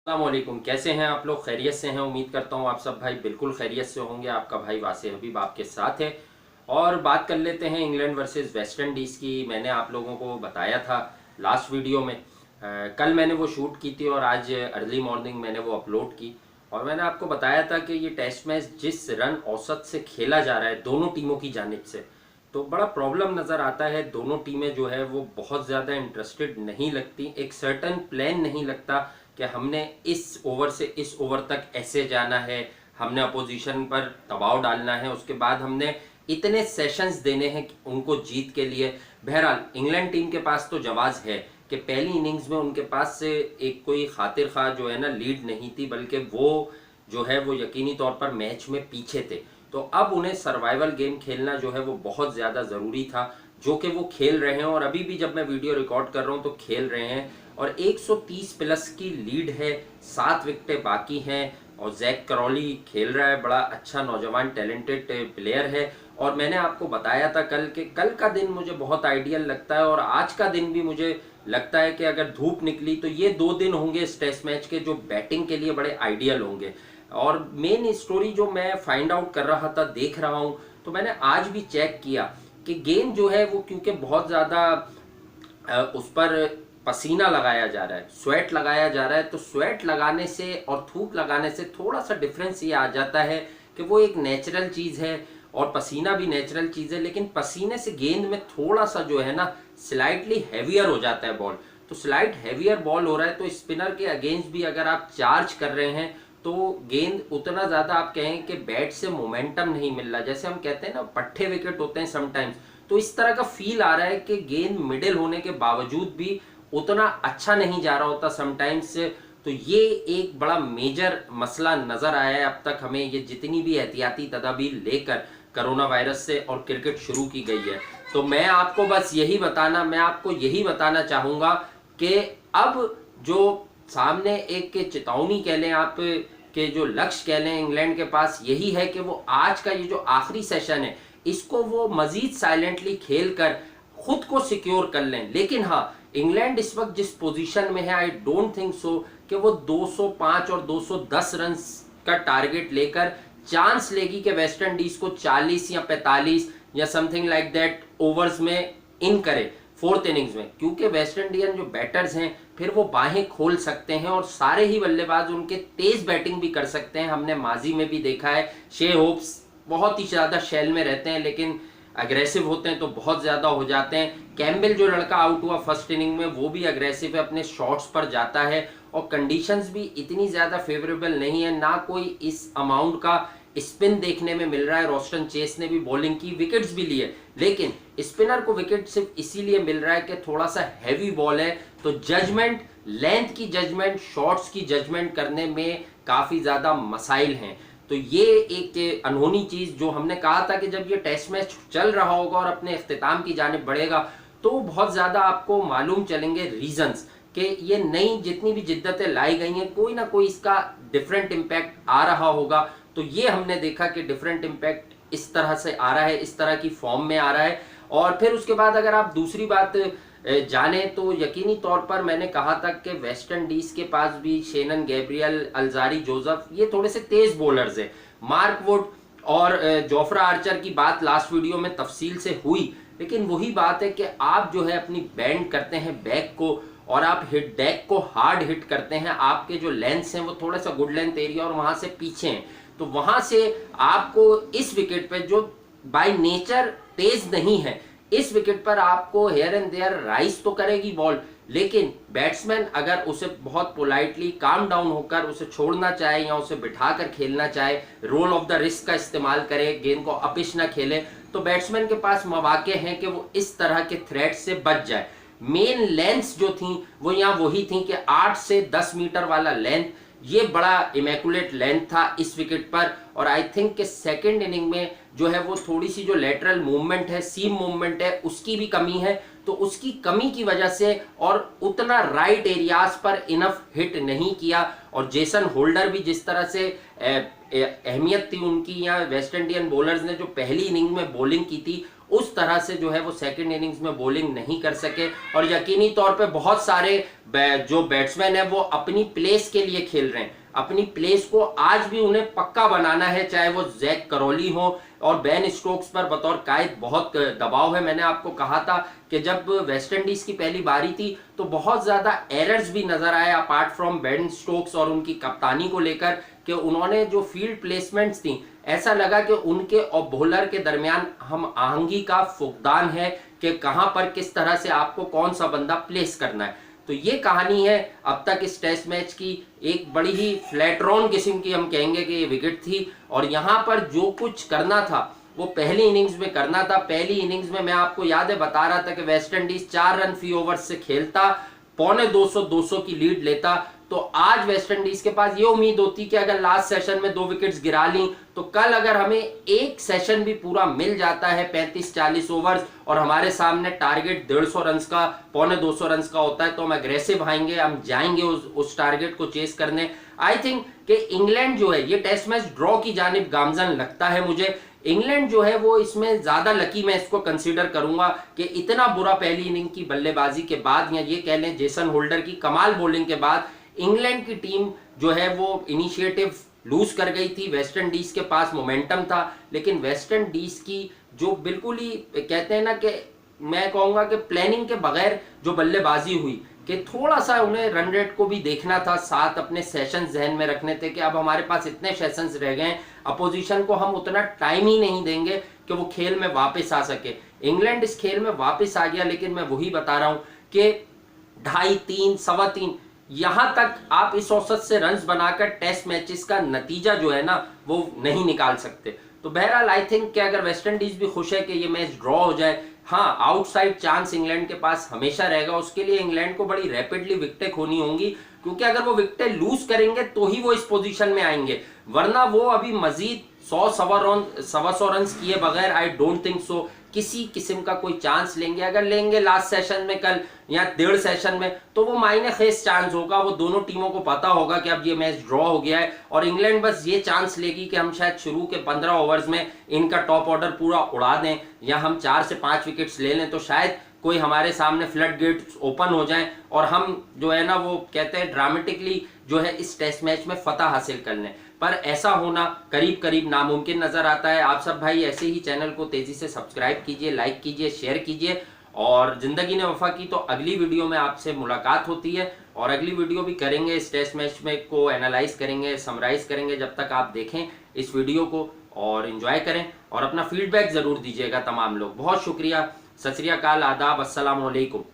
अस्सलामुअलैकुम। कैसे हैं आप लोग? खैरियत से हैं? उम्मीद करता हूं आप सब भाई बिल्कुल खैरियत से होंगे। आपका भाई वासे हबीब आपके साथ है और बात कर लेते हैं इंग्लैंड वर्सेस वेस्ट इंडीज़ की। मैंने आप लोगों को बताया था लास्ट वीडियो में, कल मैंने वो शूट की थी और आज अर्ली मॉर्निंग मैंने वो अपलोड की। और मैंने आपको बताया था कि ये टेस्ट मैच जिस रन औसत से खेला जा रहा है दोनों टीमों की जानिब से, तो बड़ा प्रॉब्लम नज़र आता है। दोनों टीमें जो है वो बहुत ज़्यादा इंटरेस्टेड नहीं लगती, एक सर्टन प्लान नहीं लगता कि हमने इस ओवर से इस ओवर तक ऐसे जाना है, हमने अपोजिशन पर दबाव डालना है, उसके बाद हमने इतने सेशंस देने हैं उनको जीत के लिए। बहरहाल इंग्लैंड टीम के पास तो जवाब है कि पहली इनिंग्स में उनके पास से एक कोई खातिर खा जो है ना लीड नहीं थी, बल्कि वो जो है वो यकीनी तौर पर मैच में पीछे थे। तो अब उन्हें सर्वाइवल गेम खेलना जो है वो बहुत ज़्यादा ज़रूरी था, जो कि वो खेल रहे हैं। और अभी भी जब मैं वीडियो रिकॉर्ड कर रहा हूँ तो खेल रहे हैं और 130 प्लस की लीड है, 7 विकेटें बाकी हैं और जैक क्रॉली खेल रहा है, बड़ा अच्छा नौजवान टैलेंटेड प्लेयर है। और मैंने आपको बताया था कल के कल का दिन मुझे बहुत आइडियल लगता है और आज का दिन भी मुझे लगता है कि अगर धूप निकली तो ये 2 दिन होंगे इस टेस्ट मैच के जो बैटिंग के लिए बड़े आइडियल होंगे। और मेन स्टोरी जो मैं फाइंड आउट कर रहा था, देख रहा हूँ, तो मैंने आज भी चेक किया कि गेंद जो है वो क्योंकि बहुत ज़्यादा उस पर पसीना लगाया जा रहा है, स्वेट लगाया जा रहा है, तो स्वेट लगाने से और थूक लगाने से थोड़ा सा डिफरेंस ये आ जाता है कि वो एक नेचुरल चीज़ है और पसीना भी नेचुरल चीज़ है, लेकिन पसीने से गेंद में थोड़ा सा जो है ना स्लाइटली हैवियर हो जाता है बॉल। तो स्लाइट हैवियर बॉल हो रहा है तो स्पिनर के अगेंस्ट भी अगर आप चार्ज कर रहे हैं तो गेंद उतना ज़्यादा आप कहें कि बैट से मोमेंटम नहीं मिल रहा, जैसे हम कहते हैं ना पट्टे विकेट होते हैं समटाइम्स, तो इस तरह का फील आ रहा है कि गेंद मिडिल होने के बावजूद भी उतना अच्छा नहीं जा रहा होता समटाइम्स। तो ये एक बड़ा मेजर मसला नजर आया है अब तक हमें, ये जितनी भी एहतियाती तदाबीर लेकर कोरोना वायरस से और क्रिकेट शुरू की गई है। तो मैं आपको यही बताना चाहूंगा कि अब जो सामने एक के चेतावनी कह लें आप, के जो लक्ष्य कह लें इंग्लैंड के पास, यही है कि वो आज का ये जो आखिरी सेशन है इसको वो मजीद साइलेंटली खेल कर खुद को सिक्योर कर लें। लेकिन हाँ, इंग्लैंड इस वक्त जिस पोजीशन में है, आई डोंट थिंक सो कि वो 205 और 210 रन का टारगेट लेकर चांस लेगी कि वेस्ट इंडीज को 40 या 45 या समथिंग लाइक दैट ओवर्स में इन करे फोर्थ इनिंग्स में, क्योंकि वेस्ट इंडियन जो बैटर्स हैं फिर वो बाहें खोल सकते हैं और सारे ही बल्लेबाज उनके तेज बैटिंग भी कर सकते हैं। हमने माजी में भी देखा है, शे होप्स बहुत ही ज़्यादा शेल में रहते हैं लेकिन अग्रेसिव होते हैं तो बहुत ज़्यादा हो जाते हैं। कैम्बेल जो लड़का आउट हुआ फर्स्ट इनिंग में वो भी अग्रेसिव है, अपने शॉट्स पर जाता है और कंडीशंस भी इतनी ज़्यादा फेवरेबल नहीं है, ना कोई इस अमाउंट का स्पिन देखने में मिल रहा है। रोस्टन चेस ने भी बॉलिंग की, विकेट्स भी लिए, लेकिन स्पिनर को विकेट सिर्फ इसीलिए मिल रहा है कि थोड़ा सा हैवी बॉल है। तो जजमेंट, लेंथ की जजमेंट, शॉट्स की जजमेंट करने में काफ़ी ज़्यादा मसाइल हैं। तो ये एक अनहोनी चीज़ जो हमने कहा था कि जब ये टेस्ट मैच चल रहा होगा और अपने इख्तिताम की जानिब बढ़ेगा तो बहुत ज़्यादा आपको मालूम चलेंगे रीजंस कि ये नई जितनी भी जिद्दतें लाई गई हैं कोई ना कोई इसका डिफरेंट इम्पैक्ट आ रहा होगा। तो ये हमने देखा कि डिफरेंट इम्पैक्ट इस तरह से आ रहा है, इस तरह की फॉर्म में आ रहा है। और फिर उसके बाद अगर आप दूसरी बात जाने तो यकीनी तौर पर मैंने कहा था कि वेस्ट इंडीज के पास भी शेनन गैब्रियल, अल्जारी जोसेफ, ये थोड़े से तेज बॉलर्स हैं। मार्क वुड और जोफ्रा आर्चर की बात लास्ट वीडियो में तफसील से हुई, लेकिन वही बात है कि आप जो है अपनी बैंड करते हैं बैक को और आप हिट डेक को हार्ड हिट करते हैं, आपके जो लेंथ्स हैं वो थोड़ा सा गुड लेंथ एरिया और वहां से पीछे हैं, तो वहां से आपको इस विकेट पे जो बाय नेचर तेज नहीं है, इस विकेट पर आपको हेयर एंड देयर राइज तो करेगी बॉल, लेकिन बैट्समैन अगर उसे बहुत पोलाइटली काम डाउन होकर उसे छोड़ना चाहे या उसे बिठाकर खेलना चाहे, रोल ऑफ द रिस्क का इस्तेमाल करे, गेंद को अपिश ना खेले, तो बैट्समैन के पास मौके हैं कि वो इस तरह के थ्रेट से बच जाए। मेन लेंथ्स जो थी वो यहाँ वही थी कि 8 से 10 मीटर वाला लेंथ, ये बड़ा इमेकुलेट लेंथ था इस विकेट पर। और आई थिंक कि सेकेंड इनिंग में जो है वो थोड़ी सी जो लेटरल मूवमेंट है, सीम मूवमेंट है, उसकी भी कमी है, तो उसकी कमी की वजह से और उतना राइट एरियाज पर इनफ हिट नहीं किया। और जेसन होल्डर भी जिस तरह से अहमियत थी उनकी, या वेस्ट इंडियन बॉलर्स ने जो पहली इनिंग में बॉलिंग की थी उस तरह से जो है वो सेकंड इनिंग्स में बॉलिंग नहीं कर सके। और यकीनी तौर पे बहुत सारे जो बैट्समैन है वो अपनी प्लेस के लिए खेल रहे हैं, अपनी प्लेस को आज भी उन्हें पक्का बनाना है, चाहे वो जैक करौली हो और बेन स्टोक्स पर बतौर कायद बहुत दबाव है। मैंने आपको कहा था कि जब वेस्ट इंडीज की पहली बारी थी तो बहुत ज्यादा एरर्स भी नजर आए अपार्ट फ्रॉम बेन स्टोक्स और उनकी कप्तानी को लेकर, कि उन्होंने जो फील्ड प्लेसमेंट्स थी ऐसा लगा कि उनके और बॉलर के दरमियान हम आहंगी का फुकदान है कि कहां पर किस तरह से आपको कौन सा बंदा प्लेस करना है। तो ये कहानी है अब तक इस टेस्ट मैच की, एक बड़ी ही फ्लैटरॉन किस्म की हम कहेंगे कि ये विकेट थी। और यहां पर जो कुछ करना था वो पहली इनिंग्स में करना था। पहली इनिंग्स में मैं आपको याद है बता रहा था कि वेस्ट इंडीज 4 रन फी ओवर्स से खेलता, पौने 200 की लीड लेता। तो आज वेस्ट इंडीज के पास ये उम्मीद होती कि अगर लास्ट सेशन में 2 विकेट्स गिरा ली तो कल अगर हमें एक सेशन भी पूरा मिल जाता है 35-40 ओवर्स और हमारे सामने टारगेट 150 रन का, पौने 200 रन का होता है, तो हम अग्रेसिव आएंगे, हम जाएंगे उस टारगेट को चेस करने। आई थिंक कि इंग्लैंड जो है ये टेस्ट मैच ड्रॉ की जानिब गामजन लगता है मुझे। इंग्लैंड जो है वो इसमें ज्यादा लकी मैं इसको कंसीडर करूंगा कि इतना बुरा पहली इनिंग की बल्लेबाजी के बाद, या ये कह लें जेसन होल्डर की कमाल बॉलिंग के बाद, इंग्लैंड की टीम जो है वो इनिशिएटिव लूज कर गई थी। वेस्ट इंडीज के पास मोमेंटम था, लेकिन वेस्ट इंडीज की जो बिल्कुल ही कहते हैं ना कि मैं कहूंगा कि प्लानिंग के बगैर जो बल्लेबाजी हुई, कि थोड़ा सा उन्हें रन रेट को भी देखना था, साथ अपने सेशन जहन में रखने थे कि अब हमारे पास इतने सेशंस रह गए, अपोजिशन को हम उतना टाइम ही नहीं देंगे कि वो खेल में वापस आ सके। इंग्लैंड इस खेल में वापस आ गया, लेकिन मैं वही बता रहा हूं कि 2.5, 3, 3.25 यहां तक आप इस औसत से रन्स बनाकर टेस्ट मैचेस का नतीजा जो है ना वो नहीं निकाल सकते। तो बहरहाल आई थिंक कि अगर वेस्ट इंडीज भी खुश है कि ये मैच ड्रॉ हो जाए, हाँ आउटसाइड चांस इंग्लैंड के पास हमेशा रहेगा। उसके लिए इंग्लैंड को बड़ी रैपिडली विकेटें खोनी होंगी, क्योंकि अगर वो विकेटें लूज करेंगे तो ही वो इस पोजीशन में आएंगे, वरना वो अभी मजीद 100-125 रन किए बगैर आई डोंट थिंक सो किसी किस्म का कोई चांस लेंगे। अगर लेंगे लास्ट सेशन में कल या 1.5 सेशन में तो वो मायने खेस चांस होगा। वो दोनों टीमों को पता होगा कि अब ये मैच ड्रॉ हो गया है और इंग्लैंड बस ये चांस लेगी कि हम शायद शुरू के 15 ओवर्स में इनका टॉप ऑर्डर पूरा उड़ा दें या हम 4 से 5 विकेट्स ले लें, तो शायद कोई हमारे सामने फ्लड गेट्स ओपन हो जाएं और हम जो है ना वो कहते हैं ड्रामेटिकली जो है इस टेस्ट मैच में फतह हासिल कर लें। पर ऐसा होना करीब करीब नामुमकिन नजर आता है। आप सब भाई ऐसे ही चैनल को तेजी से सब्सक्राइब कीजिए, लाइक कीजिए, शेयर कीजिए। और जिंदगी ने वफा की तो अगली वीडियो में आपसे मुलाकात होती है और अगली वीडियो भी करेंगे, इस टेस्ट मैच में को एनालाइज करेंगे, समराइज करेंगे। जब तक आप देखें इस वीडियो को और एंजॉय करें और अपना फीडबैक जरूर दीजिएगा तमाम लोग। बहुत शुक्रिया, सत श्री अकाल, आदाब, अस्सलाम वालेकुम।